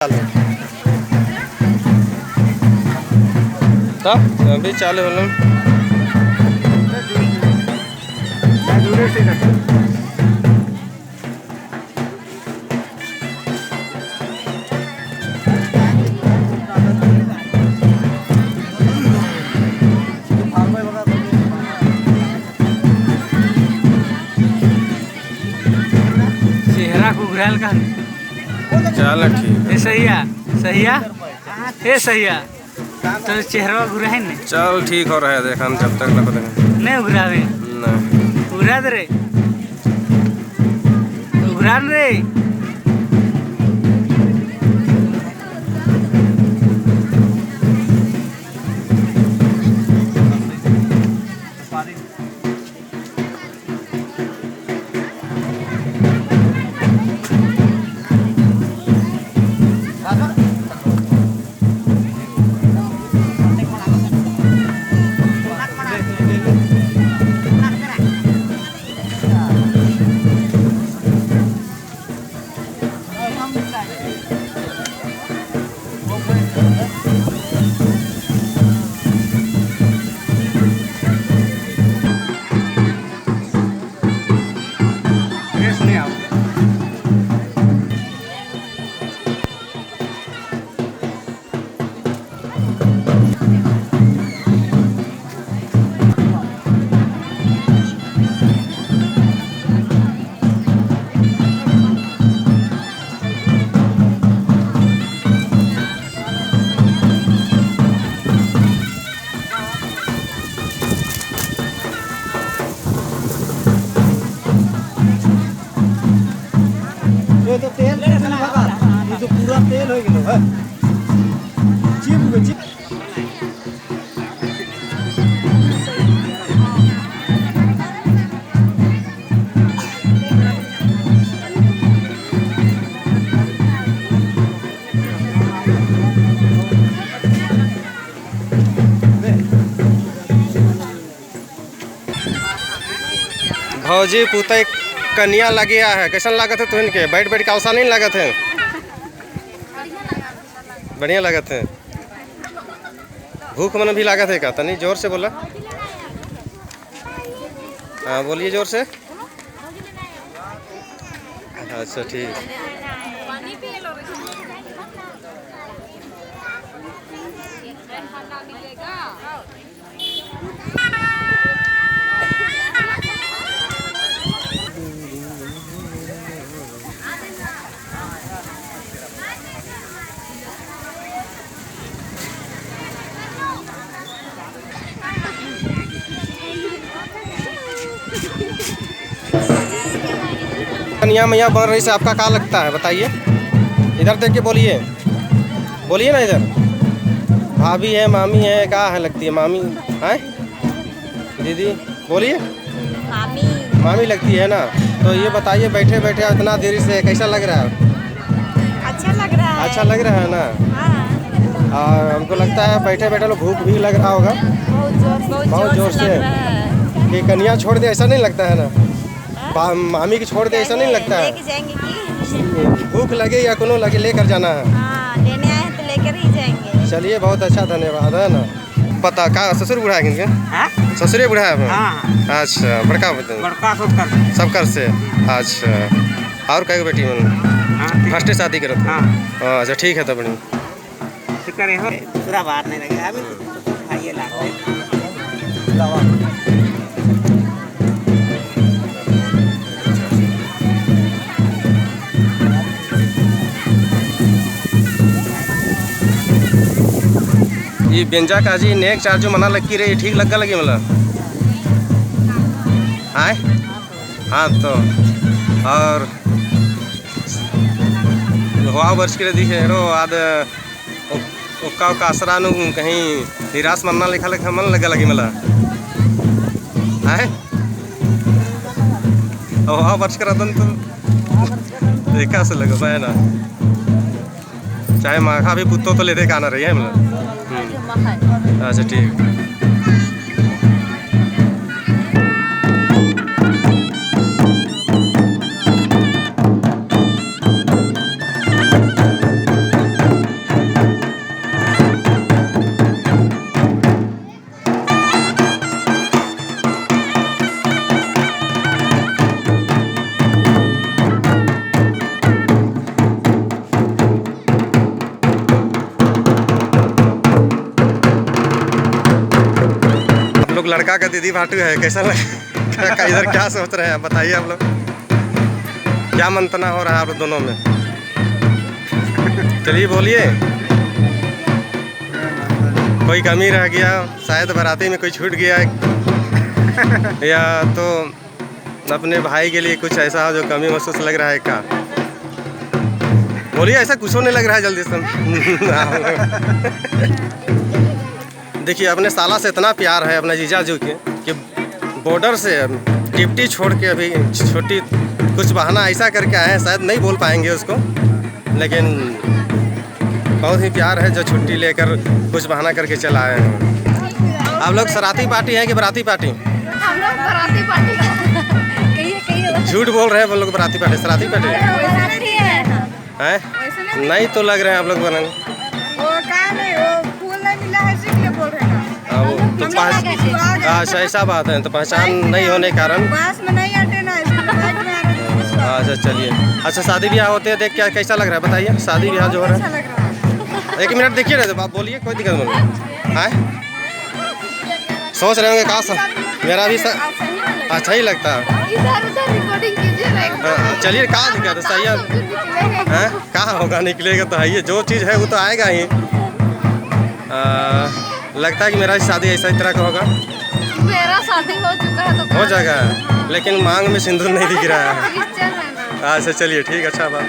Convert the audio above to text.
चालू तब अभी चालू होना चेहरा को घुराल का चल ठीक ए सहिया सहिया ए सहिया तो चेहरा घुरा है नहीं चल ठीक हो रहा है देखा हम जब तक ना पता नहीं घुरावे ना घुरा दे रे घुरा रे ये तो तेल ये तो पूरा तेल हो गया है चिप चिप भौजी पुतई कन्या लगिया है कैसन लागत है तुहन के बैठ बैठ के औसा नहीं लागत है बढ़िया लागत है भूख मन भी लागत है का तनी जोर से बोला हाँ बोलिए जोर से अच्छा ठीक कन्या मैया बन रही से आपका क्या लगता है बताइए इधर देख के बोलिए बोलिए ना इधर भाभी है मामी है क्या है लगती है मामी है दीदी बोलिए मामी मामी लगती है ना तो ये बताइए बैठे बैठे इतना देरी से कैसा लग रहा है अच्छा लग रहा है। अच्छा लग रहा है ना हाँ, और हमको लगता है बैठे बैठे लोग भूख भी लग रहा होगा बहुत जोर से लग रहा है। कि कन्या छोड़ दे ऐसा नहीं लगता है ना मामी की छोड़ दे ऐसा नहीं लगता है लेके जाएंगे कि भूख लगे या कोनो लगे लेकर जाना है हाँ लेने आए हैं तो लेकर ही जाएंगे। चलिए बहुत अच्छा धन्यवाद है ना पता का ससुर बुढ़ा है किनके हाँ ससुरे बुढ़ा है हाँ अच्छा बड़का बड़का सब कर सब कर से अच्छा और कई बेटी मन हाँ फर्स्ट शादी करत हाँ अच्छा ठीक है तब शुक्र है दूसरा बात नहीं लगे अभी खाइए लाते ये बेंजा काजी नेक चार्जो मना लग की रही ठीक लगा लगी मतलब आए हाँ तो और हवा वर्ष के दिखे रो आद उक्का उक्का असरा नु कहीं निराश मन्ना लिखा लिखा मन लगा लगी मला आए हवा वर्ष करा तो देखा से लगा मैं ना चाहे माखा भी पुत्तो तो लेते का ना रही है मतलब अच्छा ठीक लड़का का दीदी भाटू है, कैसा लग इधर क्या सोच रहे हैं आप बताइए। आप लोग क्या मंतना हो रहा है आप दोनों में? चलिए बोलिए। कोई कमी रह गया शायद, बाराती में कोई छूट गया या तो अपने भाई के लिए कुछ ऐसा हो जो कमी महसूस लग रहा है क्या? बोलिए, ऐसा कुछ नहीं लग रहा है जल्दी से। देखिए अपने साला से इतना प्यार है अपने जीजाजी के कि बॉर्डर से डिप्टी छोड़ के अभी छोटी कुछ बहाना ऐसा करके आए हैं, शायद नहीं बोल पाएंगे उसको, लेकिन बहुत ही प्यार है जो छुट्टी लेकर कुछ बहाना करके चला आए हैं। आप लोग सराती पार्टी हैं कि बराती पार्टी? हम लोग बराती पार्टी कहिए झूठ बोल रहे हैं वो लोग, बराती पार्टी सराती पार्टी है नहीं तो लग रहे हैं आप लोग बनाने। वो का नहीं, वो फूल नहीं मिला है इसलिए बोल रहे हैं। वो तो अच्छा ऐसा बात है, तो पहचान नहीं होने के कारण बस में नहीं आते ना, अच्छा चलिए। अच्छा शादी ब्याह होते हैं देख क्या कैसा लग रहा है बताइए? शादी ब्याह जो हो रहा है, एक मिनट देखिए ना, आप बोलिए, कोई दिक्कत नहीं है। सोच रहे होंगे कहा मेरा भी अच्छा ही लगता है। रिकॉर्डिंग कीजिए। चलिए कहाँ दिक्कत है, सही है कहाँ होगा, निकलेगा तो है, ये जो चीज़ है वो तो आएगा ही। लगता है कि मेरा शादी ऐसा ही तरह का होगा। मेरा शादी हो चुका है तो हो जाएगा, लेकिन मांग में सिंदूर नहीं दिख रहा है। है। अच्छा चलिए ठीक, अच्छा बात।